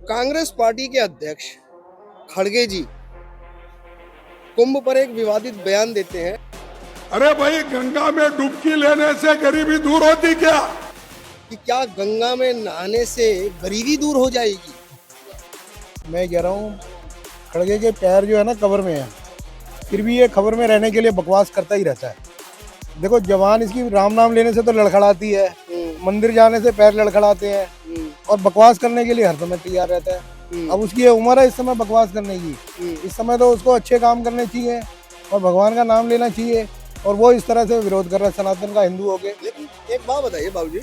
Congress party के अध्यक्ष खड़गे जी कुंभ पर एक विवादित बयान देते हैं अरे भाई, गंगा में डुबकी लेने से गरीबी दूर होती क्या? कि क्या गंगा में नहाने से गरीबी दूर हो जाएगी। मैं कह रहा हूँ खड़गे के पैर जो है ना कब्र में है, फिर भी ये खबर में रहने के लिए बकवास करता ही रहता है। देखो, जवान इसकी राम नाम लेने से तो लड़खड़ाती है, मंदिर जाने से पैर लड़खड़ाते हैं और बकवास करने के लिए हर समय तैयार रहता है। अब उसकी ये उम्र है इस समय बकवास करने की। इस समय तो उसको अच्छे काम करने चाहिए और भगवान का नाम लेना चाहिए, और वो इस तरह से विरोध कर रहा है सनातन का हिंदू हो के। लेकिन एक बात बताइए बाबूजी,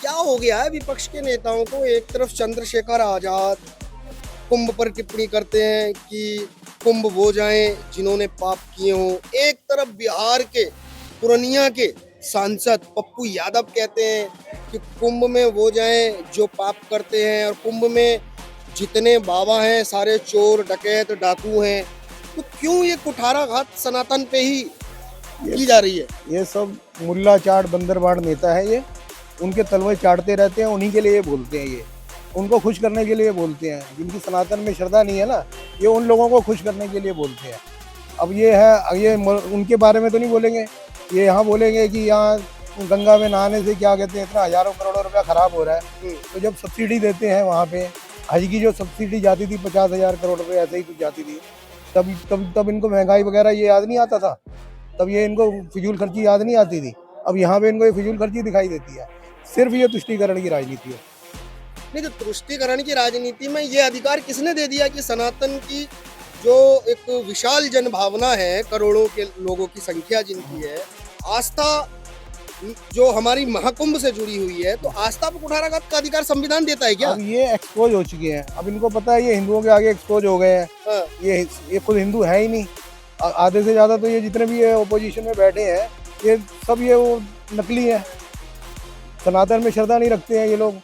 क्या हो गया है विपक्ष के नेताओं को? एक तरफ चंद्रशेखर आजाद कुंभ पर टिप्पणी करते हैं कि कुंभ वो जाएं जिन्होंने पाप किए हों, एक तरफ बिहार के पूर्णिया के सांसद पप्पू यादव कहते हैं कि कुंभ में वो जाएं जो पाप करते हैं, और कुंभ में जितने बाबा हैं सारे चोर डकैत डाकू हैं। तो क्यों ये कुठाराघात सनातन पे ही की जा रही है? ये सब मुल्ला चाट बंदरबाड़ नेता है, ये उनके तलवे चाटते रहते हैं, उन्हीं के लिए ये बोलते हैं। ये उनको खुश करने के लिए बोलते हैं। जिनकी सनातन में श्रद्धा नहीं है ना, ये उन लोगों को खुश करने के लिए बोलते हैं। अब ये है, ये उनके बारे में तो नहीं बोलेंगे, ये यहाँ बोलेंगे कि यहाँ गंगा में नहाने से क्या कहते हैं इतना हजारों करोड़ों रुपया खराब हो रहा है। तो जब सब्सिडी देते हैं वहाँ पे, हज की जो सब्सिडी जाती थी 50,000 करोड़ रुपये ऐसे ही कुछ जाती थी, तब इनको महंगाई वगैरह ये याद नहीं आता था, तब ये इनको फिजूल खर्ची याद नहीं आती थी। अब यहाँ पे इनको ये फिजूल खर्ची दिखाई देती है। सिर्फ ये तुष्टीकरण की राजनीति है। नहीं, तो तुष्टीकरण की राजनीति में ये अधिकार किसने दे दिया कि सनातन की जो एक विशाल जनभावना है, करोड़ों के लोगों की संख्या जिनकी है, आस्था जो हमारी महाकुंभ से जुड़ी हुई है, तो आस्था पर कुठाराघात का अधिकार संविधान देता है क्या? अब ये एक्सपोज हो चुके हैं, अब इनको पता है ये हिंदुओं के आगे एक्सपोज हो गए हैं। हाँ। ये खुद हिंदू है ही नहीं। आधे से ज्यादा तो ये जितने भी ये ओपोजिशन में बैठे हैं, ये सब ये वो नकली है। सनातन में श्रद्धा नहीं रखते हैं ये लोग,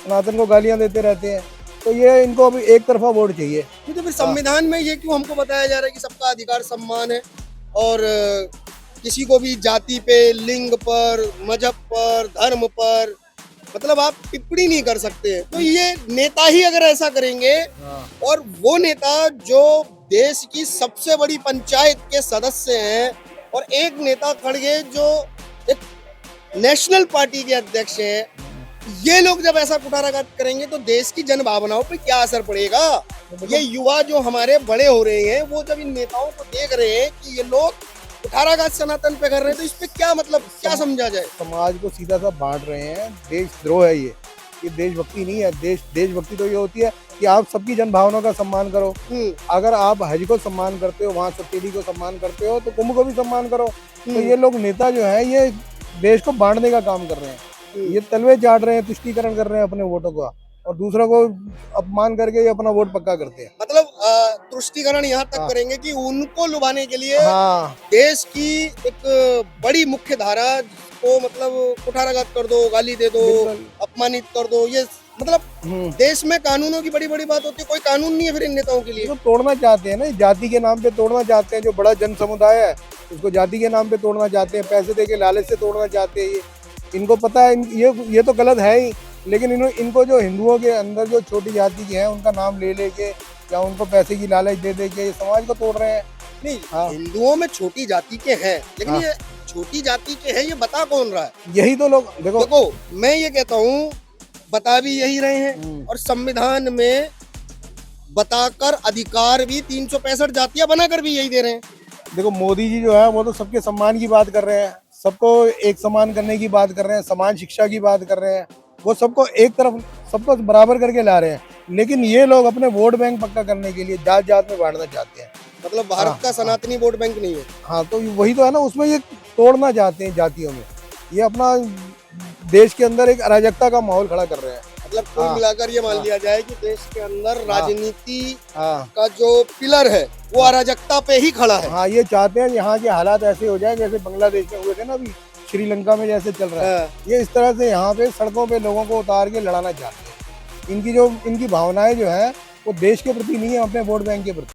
सनातन को गालियां देते रहते हैं। तो ये इनको अभी एक तरफा वोट चाहिए। तो फिर संविधान में ये क्यों हमको बताया जा रहा है कि सबका अधिकार सम्मान है और किसी को भी जाति पे, लिंग पर, मजहब पर, धर्म पर मतलब आप टिप्पणी नहीं कर सकते हैं? तो ये नेता ही अगर ऐसा करेंगे, और वो नेता जो देश की सबसे बड़ी पंचायत के सदस्य हैं, और एक नेता खड़गे जो एक नेशनल पार्टी के अध्यक्ष हैं, ये लोग जब ऐसा कुठाराघात करेंगे तो देश की जन भावनाओं पे क्या असर पड़ेगा? ये युवा जो हमारे बड़े हो रहे हैं, वो जब इन नेताओं को देख रहे हैं कि ये लोग कुठाराघात सनातन पे कर रहे हैं, तो इस पे क्या मतलब क्या समझा जाए? समाज को सीधा सा बांट रहे हैं। देशद्रोह है ये देशभक्ति नहीं है। देशभक्ति तो ये होती है कि आप सबकी जन भावनाओं का सम्मान करो। अगर आप हज को सम्मान करते हो, वहाँ सब्सिडी को सम्मान करते हो, तो कुंभ को भी सम्मान करो। तो ये लोग नेता जो है, ये देश को बांटने का काम कर रहे हैं। ये तलवे चाट रहे हैं, तुष्टीकरण कर रहे हैं अपने वोटों का, और दूसरों को अपमान करके ये अपना वोट पक्का करते हैं। मतलब तुष्टीकरण यहाँ तक करेंगे कि उनको लुभाने के लिए देश की एक बड़ी मुख्य धारा को मतलब कुठाराघात कर दो, गाली दे दो, अपमानित कर दो। ये मतलब देश में कानूनों की बड़ी बड़ी बात होती है, कोई कानून नहीं है फिर इन नेताओं के लिए। तो तोड़ना चाहते हैं ना, जाति के नाम पे तोड़ना चाहते हैं। जो बड़ा जन समुदाय है उसको जाति के नाम पे तोड़ना चाहते हैं, पैसे दे के लालच से तोड़ना चाहते हैं। इनको पता है ये तो गलत है ही, लेकिन इनको जो हिंदुओं के अंदर जो छोटी जाति के हैं उनका नाम ले लेके या उनको पैसे की लालच दे दे के समाज को तोड़ रहे हैं। नहीं, हिंदुओं में छोटी जाति के हैं, लेकिन ये छोटी जाति के हैं, ये बता कौन रहा है? यही तो लोग देखो मैं ये कहता हूँ, बता भी यही रहे हैं, और संविधान में बताकर अधिकार भी 365 जातियां बनाकर भी यही दे रहे हैं। देखो, मोदी जी जो है वो तो सबके सम्मान की बात कर रहे हैं, सबको एक समान करने की बात कर रहे हैं, समान शिक्षा की बात कर रहे हैं, वो सबको एक तरफ सबको बराबर करके ला रहे हैं। लेकिन ये लोग अपने वोट बैंक पक्का करने के लिए जात जात में बांटना चाहते हैं। मतलब भारत का सनातनी वोट बैंक नहीं है। हाँ, तो वही तो है ना, उसमें ये तोड़ना चाहते हैं जातियों में। ये अपना देश के अंदर एक अराजकता का माहौल खड़ा कर रहे हैं। मतलब कुल मिलाकर ये मान लिया जाए कि देश के अंदर राजनीति का जो पिलर है वो अराजकता पे ही खड़ा है। हाँ, ये चाहते हैं यहाँ के हालात ऐसे हो जाए जैसे बांग्लादेश में हुए थे ना, अभी श्रीलंका में जैसे चल रहा है। ये इस तरह से यहाँ पे सड़कों पे लोगों को उतार के लड़ाना चाहते हैं। इनकी भावनाएं जो है वो देश के प्रति नहीं है, अपने वोट बैंक के प्रति।